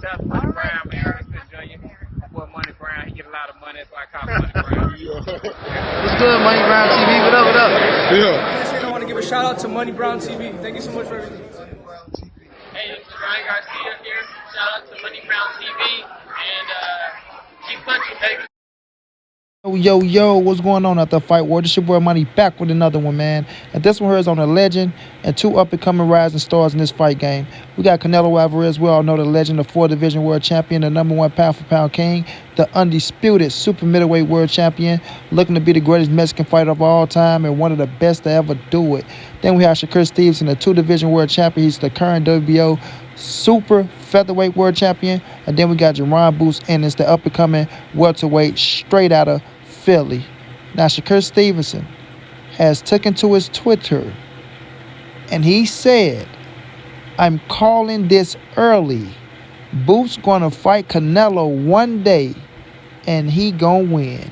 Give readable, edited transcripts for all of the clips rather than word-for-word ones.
That's Money Brown, man. Ernest Jr. Boy, Money Brown, he get a lot of money, so I call him Money Brown. What's good, Money Brown TV? What up, what up? Yeah. I want to give a shout out to Money Brown TV. Thank you so much for everything. Hey, this is Ryan Garcia here. Shout out to Money Brown TV and keep punching, baby. Yo, what's going on at the Fight War? This your boy Money back with another one, man. And this one here is on a legend and two up-and-coming rising stars in this fight game. We got Canelo Alvarez. We all know the legend, the 4-division world champion, the #1 pound-for-pound king, the undisputed super middleweight world champion, looking to be the greatest Mexican fighter of all time and one of the best to ever do it. Then we have Shakur Stevenson, the 2-division world champion. He's the current WBO super featherweight world champion. And then we got Jaron Ennis, the up-and-coming welterweight straight out of Philly. Now, Shakur Stevenson has taken to his Twitter and he said, "I'm calling this early. Boots gonna fight Canelo one day and he gonna win."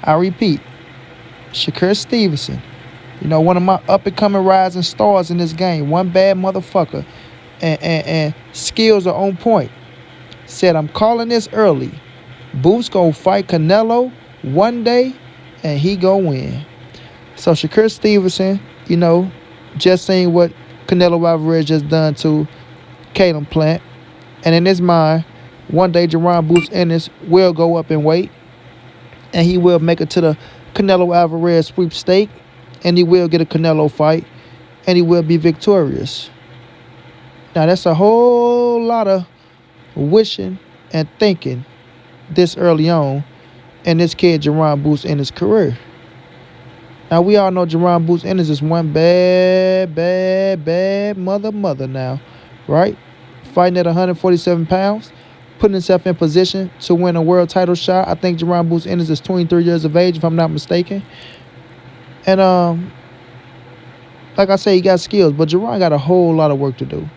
I repeat, Shakur Stevenson, one of my up-and-coming rising stars in this game, one bad motherfucker, and skills are on point, said, "I'm calling this early. Boots gonna fight Canelo one day and he gonna win." So Shakur Stevenson, just seeing what Canelo Alvarez just done to Caleb Plant. And in his mind, one day Jaron Ennis will go up in weight and he will make it to the Canelo Alvarez sweepstake and he will get a Canelo fight and he will be victorious. Now that's a whole lot of wishing and thinking this early on in this kid Jaron Ennis' career. Now we all know Jaron Ennis is one bad mother now, right? Fighting at 147 pounds, putting himself in position to win a world title shot. I think Jaron Ennis is 23 years of age, if I'm not mistaken. And like I say, he got skills, but Jaron got a whole lot of work to do.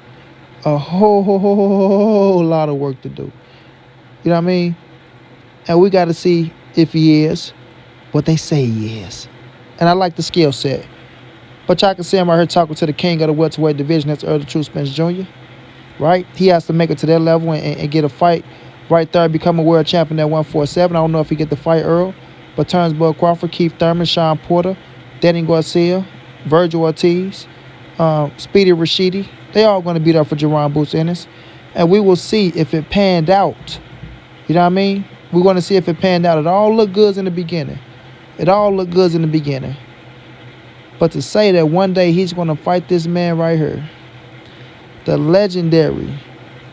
A whole lot of work to do. You know what I mean? And we got to see if he is what they say he is. And I like the skill set. But y'all can see him right here talking to the king of the welterweight division. That's Earl the True Spence Jr. Right? He has to make it to that level and get a fight right there, become a world champion at 147. I don't know if he get the fight Earl. But Turnbull Crawford, Keith Thurman, Sean Porter, Danny Garcia, Virgil Ortiz, Speedy Rashidi, they all going to be there for Jaron Ennis. And we will see if it panned out. You know what I mean? We're going to see if it panned out. It all looked good in the beginning. But to say that one day he's going to fight this man right here, the legendary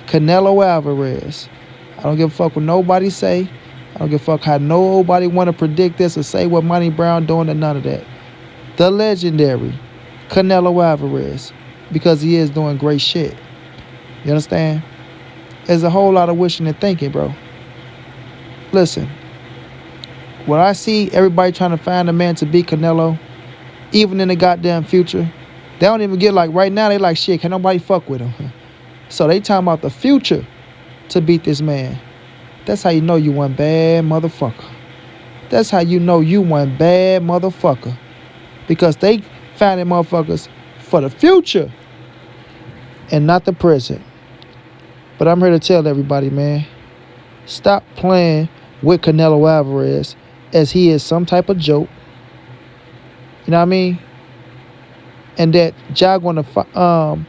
Canelo Alvarez, I don't give a fuck what nobody say. I don't give a fuck how nobody want to predict this or say what Money Brown doing or none of that. The legendary Canelo Alvarez, because he is doing great shit. You understand? There's a whole lot of wishing and thinking, bro. Listen, when I see everybody trying to find a man to beat Canelo, even in the goddamn future, they don't even get like right now, they like, shit, can nobody fuck with him? So they talking about the future to beat this man. That's how you know you one bad motherfucker. That's how you know you one bad motherfucker. Because they finding motherfuckers for the future and not the present. But I'm here to tell everybody, man, stop playing with Canelo Alvarez as he is some type of joke. You know what I mean? And that y'all going to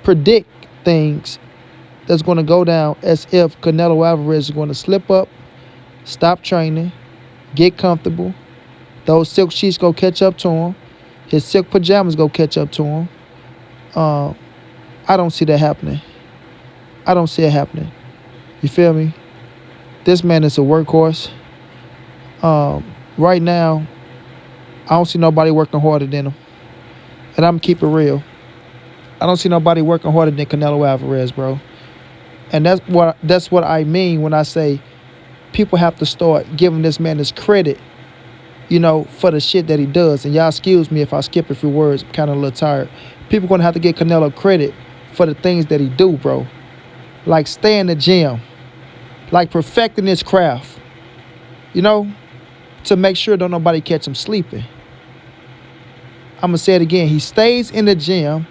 predict things that's going to go down as if Canelo Alvarez is going to slip up, stop training, get comfortable. Those silk sheets go catch up to him. His silk pajamas go catch up to him. I don't see that happening. I don't see it happening. You feel me? This man is a workhorse. Right now, I don't see nobody working harder than him. And I'm keep it real. I don't see nobody working harder than Canelo Alvarez, bro. And that's what I mean when I say people have to start giving this man his credit, for the shit that he does. And y'all excuse me if I skip a few words. I'm kind of a little tired. People going to have to give Canelo credit for the things that he do, bro. Like stay in the gym. Like perfecting his craft. To make sure don't nobody catch him sleeping. I'm going to say it again. He stays in the gym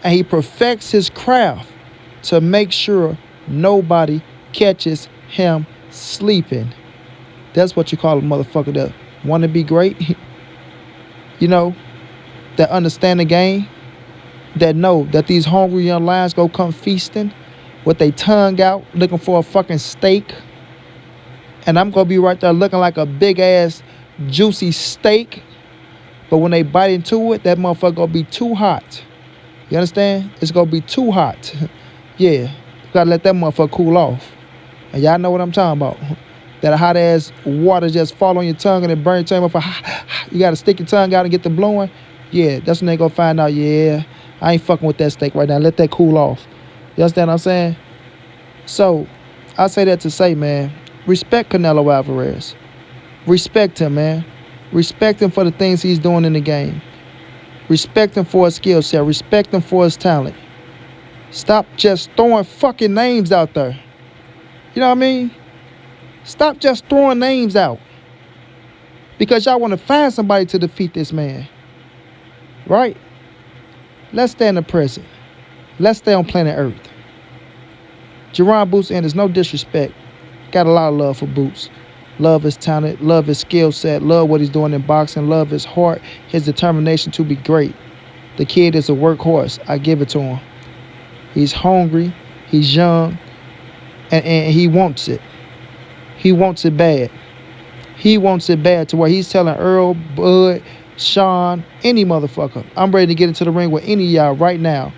and he perfects his craft to make sure nobody catches him sleeping. That's what you call a motherfucker that want to be great. You know, that understand the game, that know that these hungry young lions go come feasting with their tongue out looking for a fucking steak. And I'm going to be right there looking like a big ass juicy steak. But when they bite into it, that motherfucker going to be too hot. You understand? It's going to be too hot. Yeah. You got to let that motherfucker cool off. And y'all know what I'm talking about. That hot ass water just fall on your tongue and it burn your tongue. You got to stick your tongue out and get the blowing. Yeah, that's when they going to find out, yeah, I ain't fucking with that steak right now. Let that cool off. You understand what I'm saying? So, I say that to say, man, respect Canelo Alvarez. Respect him, man. Respect him for the things he's doing in the game. Respect him for his skill set. Respect him for his talent. Stop just throwing fucking names out there. You know what I mean? Stop just throwing names out. Because y'all want to find somebody to defeat this man. Right? Let's stay in the present. Let's stay on planet Earth. Jaron Boots Ennis, no disrespect. Got a lot of love for Boots. Love his talent, love his skill set, love what he's doing in boxing, love his heart, his determination to be great. The kid is a workhorse. I give it to him. He's hungry, he's young, and he wants it. He wants it bad. He wants it bad to where he's telling Earl, Bud, Sean, any motherfucker, I'm ready to get into the ring with any of y'all right now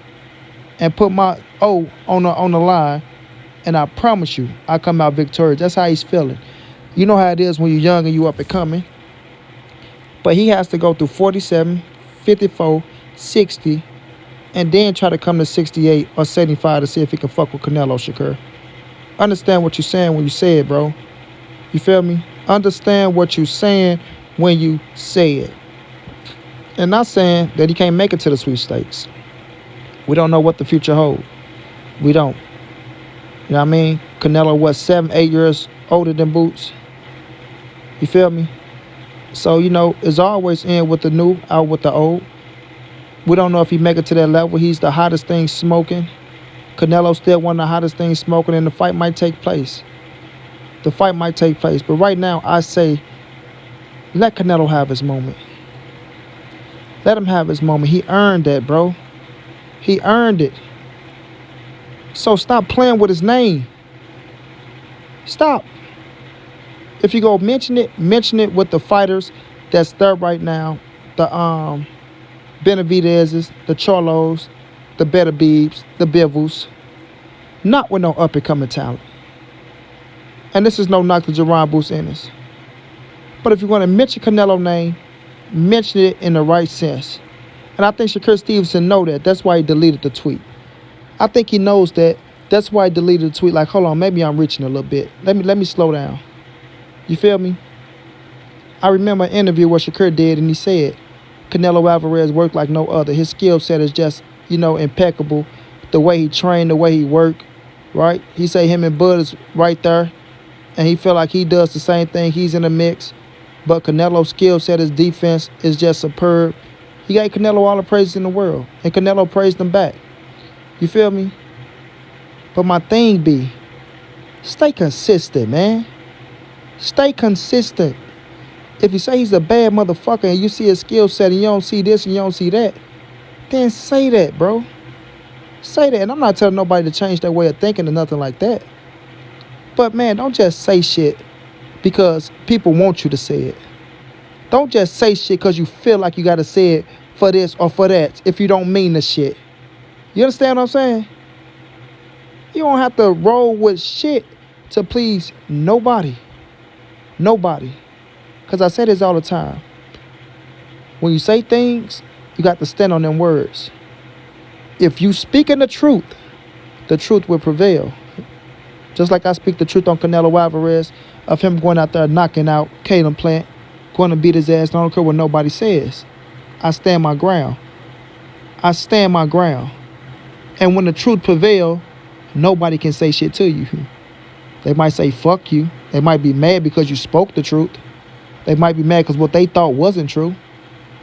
and put my O on the line, and I promise you, I come out victorious. That's how he's feeling. You know how it is when you're young and you up and coming. But he has to go through 47, 54, 60, and then try to come to 68 or 75 to see if he can fuck with Canelo, Shakur. Understand what you're saying when you say it, bro. You feel me? Understand what you're saying when you say it. And not saying that he can't make it to the sweepstakes. We don't know what the future holds. We don't. You know what I mean? Canelo, what, 7, 8 years older than Boots? You feel me? So, you know, it's always in with the new, out with the old. We don't know if he make it to that level. He's the hottest thing smoking. Canelo still one of the hottest things smoking, and the fight might take place. The fight might take place. But right now, I say, let Canelo have his moment. Let him have his moment. He earned that, bro. He earned it. So stop playing with his name. Stop. If you go mention it with the fighters that's there right now. The Benavidez's, the Cholos, the Beterbiegs, the Bivels. Not with no up-and-coming talent. And this is no knock to Jaron Boots Ennis. But if you're going to mention Canelo's name, mention it in the right sense. And I think Shakur Stevenson know that. That's why he deleted the tweet. I think he knows that. That's why he deleted the tweet. Like, hold on, maybe I'm reaching a little bit. Let me slow down. You feel me? I remember an interview where Shakur did, and he said, Canelo Alvarez worked like no other. His skill set is just, you know, impeccable. The way he trained, the way he worked, right? He say him and Bud is right there, and he feel like he does the same thing. He's in the mix. But Canelo's skill set, his defense is just superb. He gave Canelo all the praises in the world, and Canelo praised him back. You feel me? But my thing be, stay consistent, man. Stay consistent. If you say he's a bad motherfucker and you see his skill set and you don't see this and you don't see that, then say that, bro. Say that. And I'm not telling nobody to change their way of thinking or nothing like that. But, man, don't just say shit because people want you to say it. Don't just say shit because you feel like you got to say it for this or for that if you don't mean the shit. You understand what I'm saying? You don't have to roll with shit to please nobody. Nobody. Because I say this all the time. When you say things, you got to stand on them words. If you speak in the truth will prevail. Just like I speak the truth on Canelo Alvarez, of him going out there knocking out Caleb Plant, going to beat his ass, I don't care what nobody says. I stand my ground. I stand my ground. And when the truth prevails, nobody can say shit to you. They might say, fuck you. They might be mad because you spoke the truth. They might be mad because what they thought wasn't true.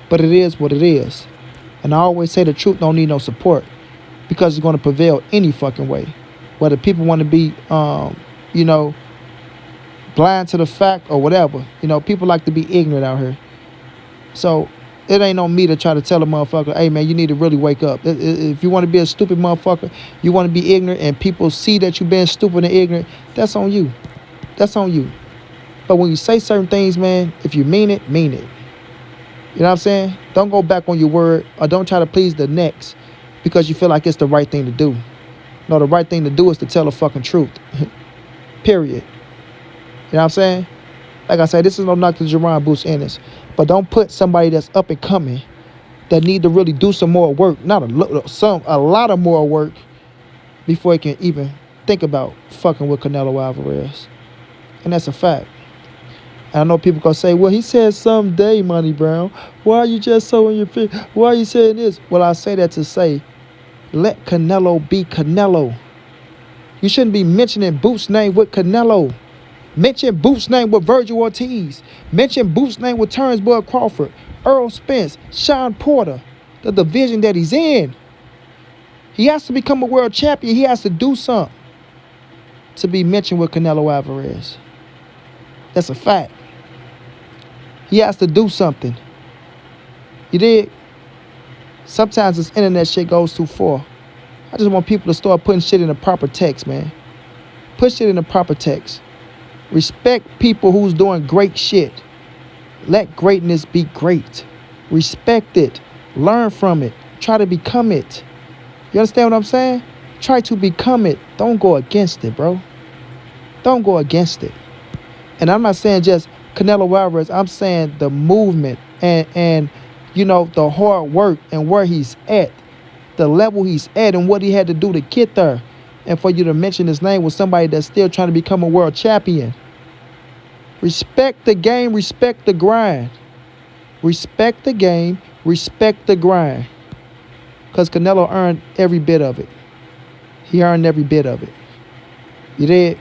But it is what it is. And I always say the truth don't need no support because it's going to prevail any fucking way. Whether people want to be, you know, blind to the fact or whatever. You know, people like to be ignorant out here. So it ain't on me to try to tell a motherfucker, hey, man, you need to really wake up. If you want to be a stupid motherfucker, you want to be ignorant, and people see that you being stupid and ignorant, that's on you. That's on you. But when you say certain things, man, if you mean it, mean it. You know what I'm saying? Don't go back on your word, or don't try to please the next because you feel like it's the right thing to do. No, the right thing to do is to tell the fucking truth. Period. You know what I'm saying? Like I said, this is no knock to Jaron Boots Ennis. But don't put somebody that's up and coming that need to really do some more work, not a lot of more work, before he can even think about fucking with Canelo Alvarez. And that's a fact. And I know people gonna say, well, he said someday, Money Brown. Why are you just so in your feet? Why are you saying this? Well, I say that to say, let Canelo be Canelo. You shouldn't be mentioning Boots' name with Canelo. Mention Boots' name with Virgil Ortiz. Mention Boots' name with Terrence Bud Crawford, Earl Spence, Sean Porter, the division that he's in. He has to become a world champion. He has to do something to be mentioned with Canelo Alvarez. That's a fact. He has to do something. You dig? Sometimes this internet shit goes too far. I just want people to start putting shit in the proper text, man. Put shit in the proper text. Respect people who's doing great shit. Let greatness be great. Respect it. Learn from it. Try to become it. You understand what I'm saying? Try to become it. Don't go against it, bro. Don't go against it. And I'm not saying just Canelo Alvarez. I'm saying the movement and you know, the hard work and where he's at, the level he's at, and what he had to do to get there. And for you to mention his name with somebody that's still trying to become a world champion. Respect the game, respect the grind. Respect the game, respect the grind. Because Canelo earned every bit of it. He earned every bit of it. You did?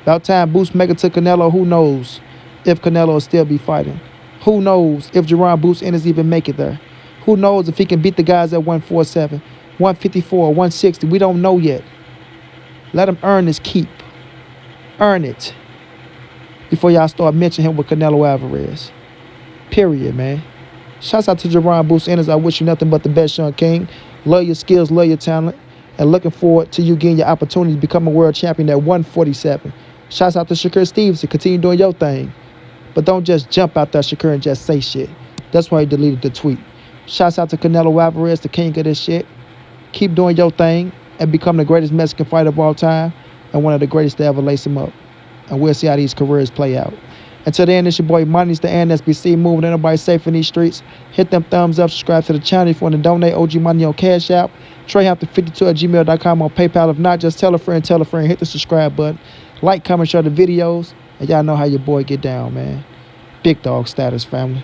About time Boots make it to Canelo, who knows if Canelo will still be fighting. Who knows if Jaron Boots Ennis even make it there. Who knows if he can beat the guys at 147. 154, 160, we don't know yet. Let him earn his keep. Earn it. Before y'all start mentioning him with Canelo Alvarez. Period, man. Shouts out to Jaron Boots Ennis. I wish you nothing but the best, Sean King. Love your skills, love your talent. And looking forward to you getting your opportunity to become a world champion at 147. Shouts out to Shakur Stevenson. Continue doing your thing. But don't just jump out there, Shakur, and just say shit. That's why he deleted the tweet. Shouts out to Canelo Alvarez, the king of this shit. Keep doing your thing and become the greatest Mexican fighter of all time and one of the greatest to ever lace him up. And we'll see how these careers play out. Until then, it's your boy Money's the NSBC, moving everybody safe in these streets. Hit them thumbs up, subscribe to the channel if you want to donate OG Money on Cash App. TreyHampton52@gmail.com on PayPal. If not, just tell a friend, hit the subscribe button. Like, comment, share the videos. And y'all know how your boy get down, man. Big dog status, family.